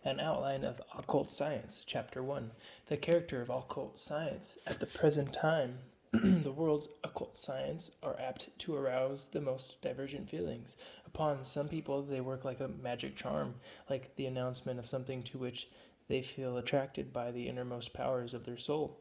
An outline of occult science, Chapter 1. The character of occult science. At the present time, the world's occult science are apt to arouse the most divergent feelings. Upon some people, they work like a magic charm, like the announcement of something to which they feel attracted by the innermost powers of their soul.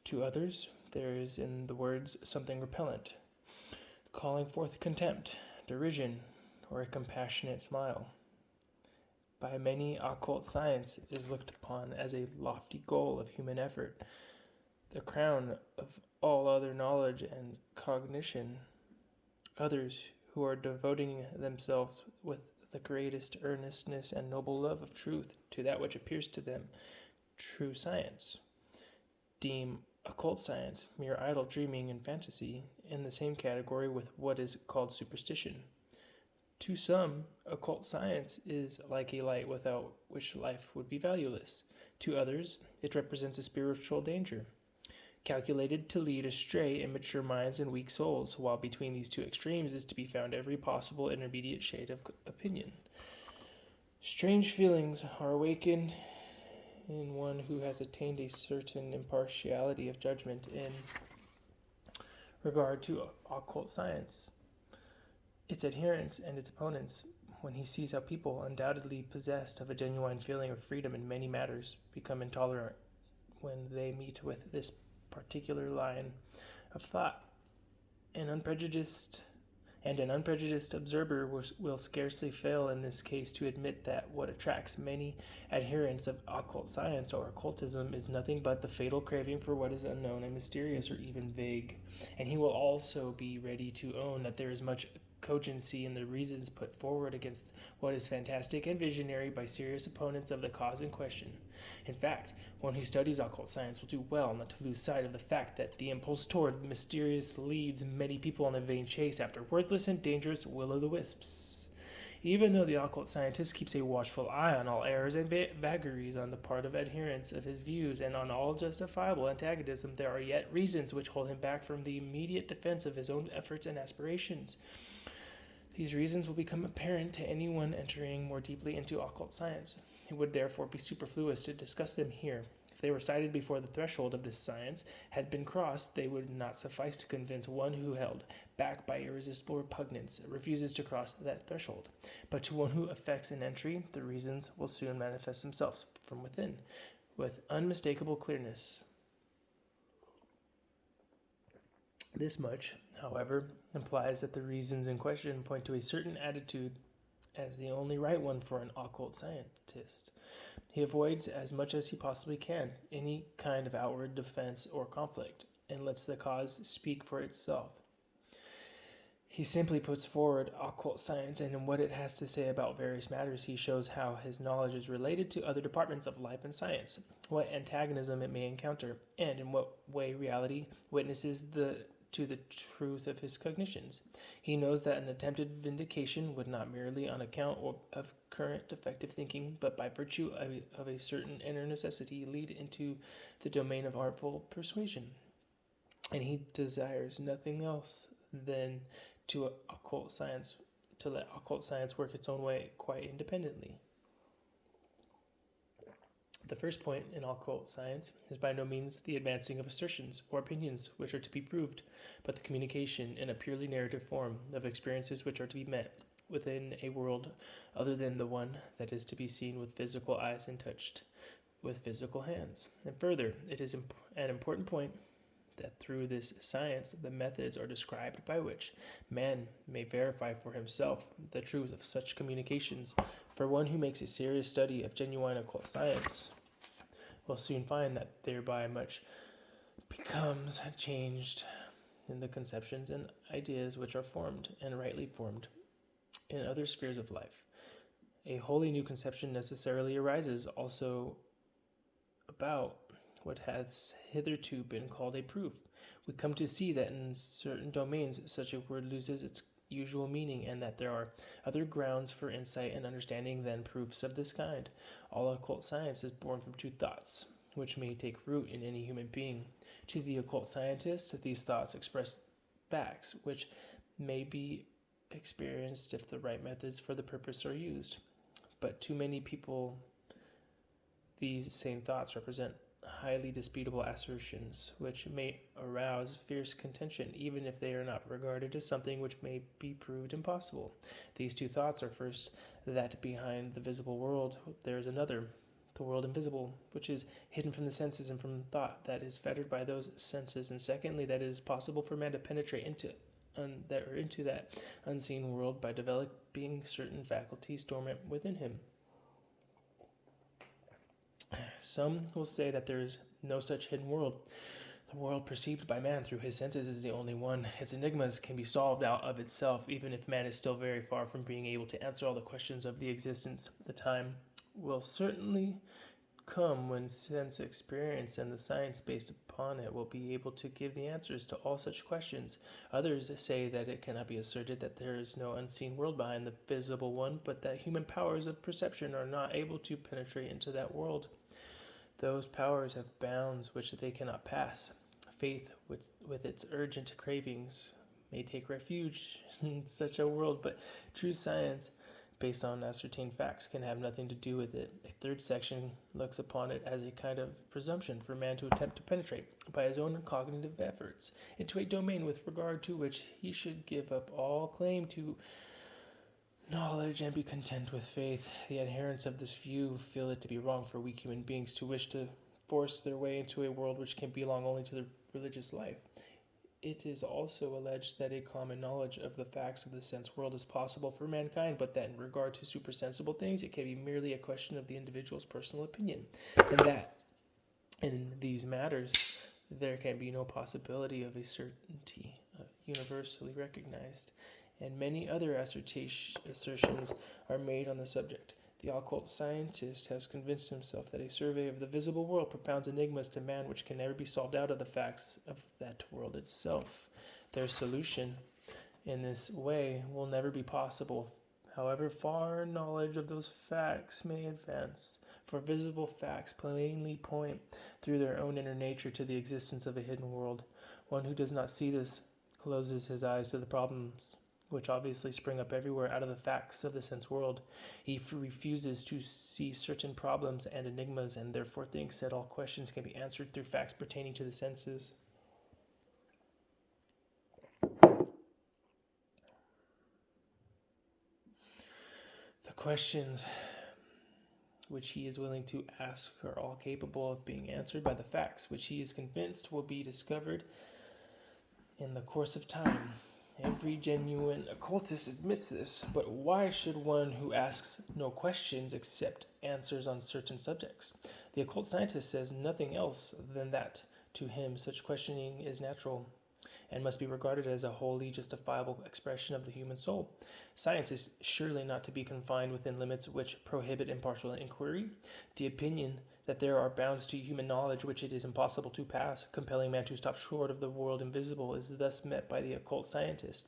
To others, there is in the words something repellent, calling forth contempt, derision, or a compassionate smile. By many, occult science is looked upon as a lofty goal of human effort, the crown of all other knowledge and cognition. Others, who are devoting themselves with the greatest earnestness and noble love of truth to that which appears to them true science, deem occult science mere idle dreaming and fantasy, in the same category with what is called superstition. To some, occult science is like a light without which life would be valueless. To others, it represents a spiritual danger, calculated to lead astray immature minds and weak souls, while between these two extremes is to be found every possible intermediate shade of opinion. Strange feelings are awakened in one who has attained a certain impartiality of judgment in regard to occult science, its adherents and its opponents, when he sees how people, undoubtedly possessed of a genuine feeling of freedom in many matters, become intolerant when they meet with this particular line of thought. An unprejudiced observer will scarcely fail in this case to admit that what attracts many adherents of occult science or occultism is nothing but the fatal craving for what is unknown and mysterious or even vague. And he will also be ready to own that there is much cogency in the reasons put forward against what is fantastic and visionary by serious opponents of the cause in question. In fact, one who studies occult science will do well not to lose sight of the fact that the impulse toward the mysterious leads many people on a vain chase after worthless and dangerous will-o'-the-wisps. Even though the occult scientist keeps a watchful eye on all errors and vagaries on the part of adherents of his views and on all justifiable antagonism, there are yet reasons which hold him back from the immediate defense of his own efforts and aspirations. These reasons will become apparent to anyone entering more deeply into occult science. It would therefore be superfluous to discuss them here. If they were cited before the threshold of this science had been crossed, they would not suffice to convince one who, held back by irresistible repugnance, refuses to cross that threshold. But to one who effects an entry, the reasons will soon manifest themselves from within, with unmistakable clearness. This much, however, implies that the reasons in question point to a certain attitude as the only right one for an occult scientist. He avoids, as much as he possibly can, any kind of outward defense or conflict, and lets the cause speak for itself. He simply puts forward occult science, and in what it has to say about various matters, he shows how his knowledge is related to other departments of life and science, what antagonism it may encounter, and in what way reality witnesses to the truth of his cognitions. He knows that an attempted vindication would not merely on account of current defective thinking, but by virtue of a certain inner necessity lead into the domain of artful persuasion. And he desires nothing else than to let occult science work its own way quite independently. The first point in occult science is by no means the advancing of assertions or opinions which are to be proved, but the communication in a purely narrative form of experiences which are to be met within a world other than the one that is to be seen with physical eyes and touched with physical hands. And further, it is an important point that through this science the methods are described by which man may verify for himself the truth of such communications. For one who makes a serious study of genuine occult science will soon find that thereby much becomes changed in the conceptions and ideas which are formed, and rightly formed, in other spheres of life. A wholly new conception necessarily arises also about what has hitherto been called a proof. We come to see that in certain domains such a word loses its usual meaning, and that there are other grounds for insight and understanding than proofs of this kind. All occult science is born from two thoughts, which may take root in any human being. To the occult scientist, these thoughts express facts, which may be experienced if the right methods for the purpose are used. But to many people, these same thoughts represent highly disputable assertions, which may arouse fierce contention, even if they are not regarded as something which may be proved impossible. These two thoughts are first, that behind the visible world there is another, the world invisible, which is hidden from the senses and from thought, that is fettered by those senses, and secondly, that it is possible for man to penetrate into that unseen world by developing certain faculties dormant within him. Some will say that there is no such hidden world. The world perceived by man through his senses is the only one. Its enigmas can be solved out of itself, even if man is still very far from being able to answer all the questions of the existence. The time will certainly come when sense experience and the science based upon it will be able to give the answers to all such questions. Others say that it cannot be asserted that there is no unseen world behind the visible one, but that human powers of perception are not able to penetrate into that world. Those powers have bounds which they cannot pass. Faith, with its urgent cravings, may take refuge in such a world, but true science, based on ascertained facts, can have nothing to do with it. A third section looks upon it as a kind of presumption for man to attempt to penetrate, by his own cognitive efforts, into a domain with regard to which he should give up all claim to knowledge and be content with faith. The adherents of this view feel it to be wrong for weak human beings to wish to force their way into a world which can belong only to the religious life. It is also alleged that a common knowledge of the facts of the sense world is possible for mankind, but that in regard to supersensible things, it can be merely a question of the individual's personal opinion, and that in these matters there can be no possibility of a certainty universally recognized. And many other assertions are made on the subject. The occult scientist has convinced himself that a survey of the visible world propounds enigmas to man which can never be solved out of the facts of that world itself. Their solution in this way will never be possible, however far knowledge of those facts may advance, for visible facts plainly point through their own inner nature to the existence of a hidden world. One who does not see this closes his eyes to the problems which obviously spring up everywhere out of the facts of the sense world. He refuses to see certain problems and enigmas, and therefore thinks that all questions can be answered through facts pertaining to the senses. The questions which he is willing to ask are all capable of being answered by the facts, which he is convinced will be discovered in the course of time. Every genuine occultist admits this, but why should one who asks no questions accept answers on certain subjects? The occult scientist says nothing else than that to him such questioning is natural and must be regarded as a wholly justifiable expression of the human soul. Science is surely not to be confined within limits which prohibit impartial inquiry. The opinion that there are bounds to human knowledge which it is impossible to pass, compelling man to stop short of the world invisible, is thus met by the occult scientist.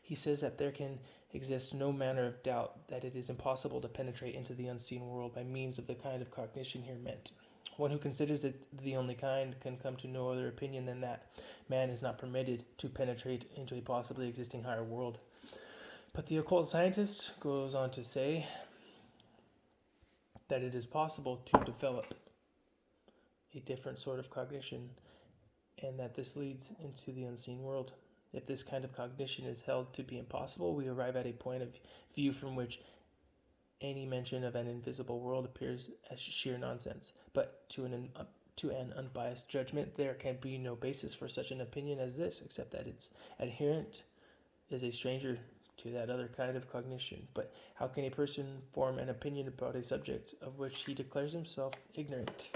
He says that there can exist no manner of doubt that it is impossible to penetrate into the unseen world by means of the kind of cognition here meant. One who considers it the only kind can come to no other opinion than that man is not permitted to penetrate into a possibly existing higher world. But the occult scientist goes on to say that it is possible to develop a different sort of cognition, and that this leads into the unseen world. If this kind of cognition is held to be impossible, we arrive at a point of view from which any mention of an invisible world appears as sheer nonsense. But to an unbiased judgment, there can be no basis for such an opinion as this, except that its adherent is a stranger to that other kind of cognition. But how can a person form an opinion about a subject of which he declares himself ignorant?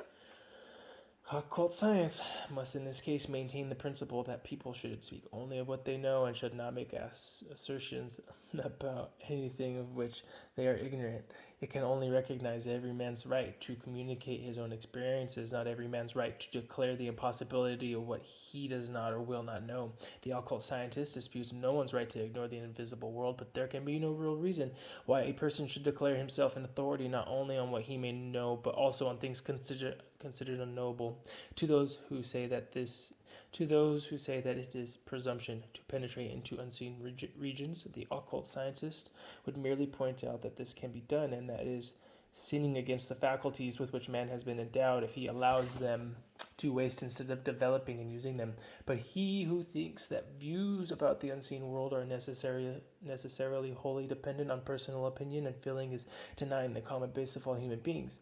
Occult science must in this case maintain the principle that people should speak only of what they know and should not make assertions about anything of which they are ignorant. It can only recognize every man's right to communicate his own experiences, not every man's right to declare the impossibility of what he does not or will not know. The occult scientist disputes no one's right to ignore the invisible world, but there can be no real reason why a person should declare himself an authority not only on what he may know, but also on things considered unknowable. To those who say that this To those who say that it is presumption to penetrate into unseen regions, the occult scientist would merely point out that this can be done, and that is sinning against the faculties with which man has been endowed if he allows them to waste instead of developing and using them. But he who thinks that views about the unseen world are necessarily wholly dependent on personal opinion and feeling is denying the common base of all human beings.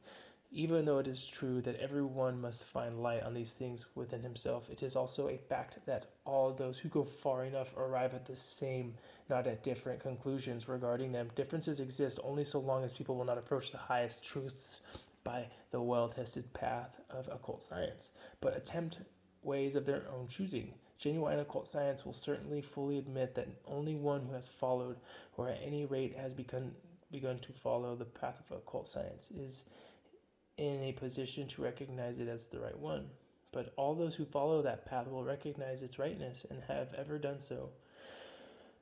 Even though it is true that everyone must find light on these things within himself, it is also a fact that all those who go far enough arrive at the same, not at different conclusions regarding them. Differences exist only so long as people will not approach the highest truths by the well-tested path of occult science, but attempt ways of their own choosing. Genuine occult science will certainly fully admit that only one who has followed, or at any rate has begun to follow the path of occult science, is in a position to recognize it as the right one. But all those who follow that path will recognize its rightness and have ever done so.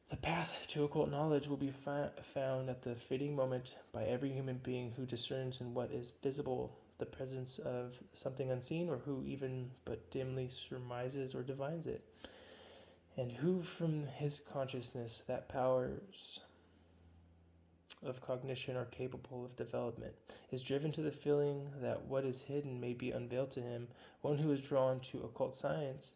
The path to occult knowledge will be found at the fitting moment by every human being who discerns in what is visible the presence of something unseen, or who even but dimly surmises or divines it, and who from his consciousness that powers of cognition are capable of development, is driven to the feeling that what is hidden may be unveiled to him. One who is drawn to occult science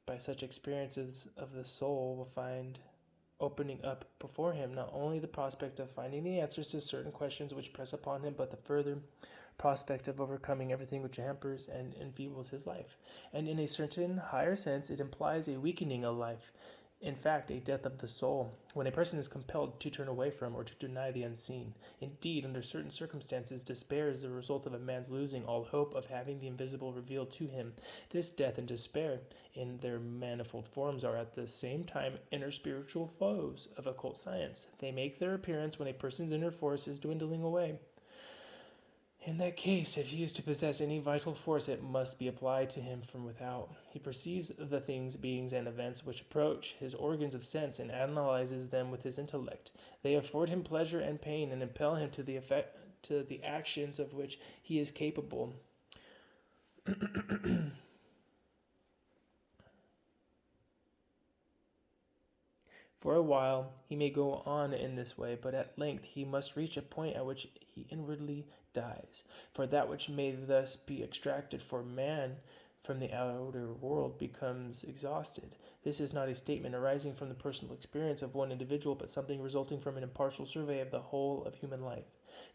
by such experiences of the soul will find opening up before him not only the prospect of finding the answers to certain questions which press upon him, but the further prospect of overcoming everything which hampers and enfeebles his life. And in a certain higher sense, it implies a weakening of life, in fact, a death of the soul, when a person is compelled to turn away from or to deny the unseen. Indeed, under certain circumstances, despair is the result of a man's losing all hope of having the invisible revealed to him. This death and despair, in their manifold forms, are at the same time inner spiritual foes of occult science. They make their appearance when a person's inner force is dwindling away. In that case, if he is to possess any vital force, it must be applied to him from without. He perceives the things, beings, and events which approach his organs of sense and analyzes them with his intellect. They afford him pleasure and pain and impel him to the actions of which he is capable. For a while he may go on in this way, but at length he must reach a point at which he inwardly dies. For that which may thus be extracted for man from the outer world becomes exhausted. This is not a statement arising from the personal experience of one individual, but something resulting from an impartial survey of the whole of human life.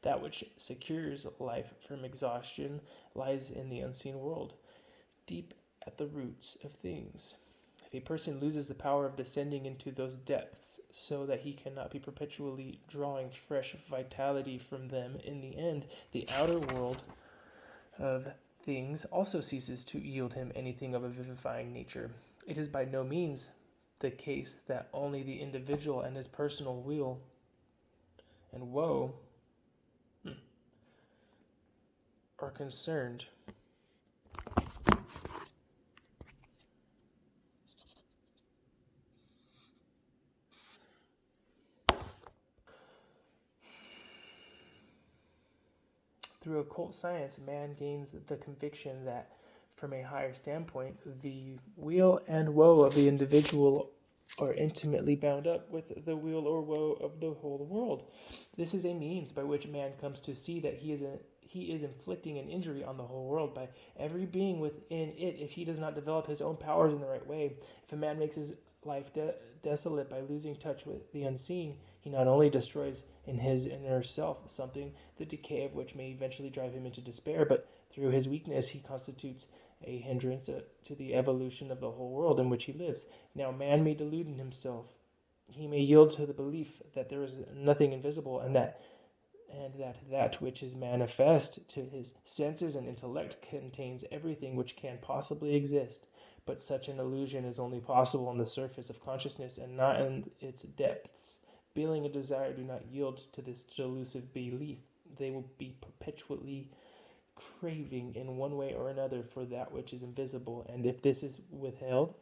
That which secures life from exhaustion lies in the unseen world, deep at the roots of things. If a person loses the power of descending into those depths so that he cannot be perpetually drawing fresh vitality from them, in the end, the outer world of things also ceases to yield him anything of a vivifying nature. It is by no means the case that only the individual and his personal weal and woe are concerned. Through occult science, man gains the conviction that, from a higher standpoint, the weal and woe of the individual are intimately bound up with the weal or woe of the whole world. This is a means by which man comes to see that he is inflicting an injury on the whole world by every being within it if he does not develop his own powers in the right way. If a man makes his life desolate by losing touch with the unseen, he not only destroys in his inner self something, the decay of which may eventually drive him into despair, but through his weakness he constitutes a hindrance to the evolution of the whole world in which he lives. Now man may delude in himself. He may yield to the belief that there is nothing invisible, and that which is manifest to his senses and intellect contains everything which can possibly exist. But such an illusion is only possible on the surface of consciousness and not in its depths. Feeling and desire do not yield to this delusive belief. They will be perpetually craving in one way or another for that which is invisible, and if this is withheld,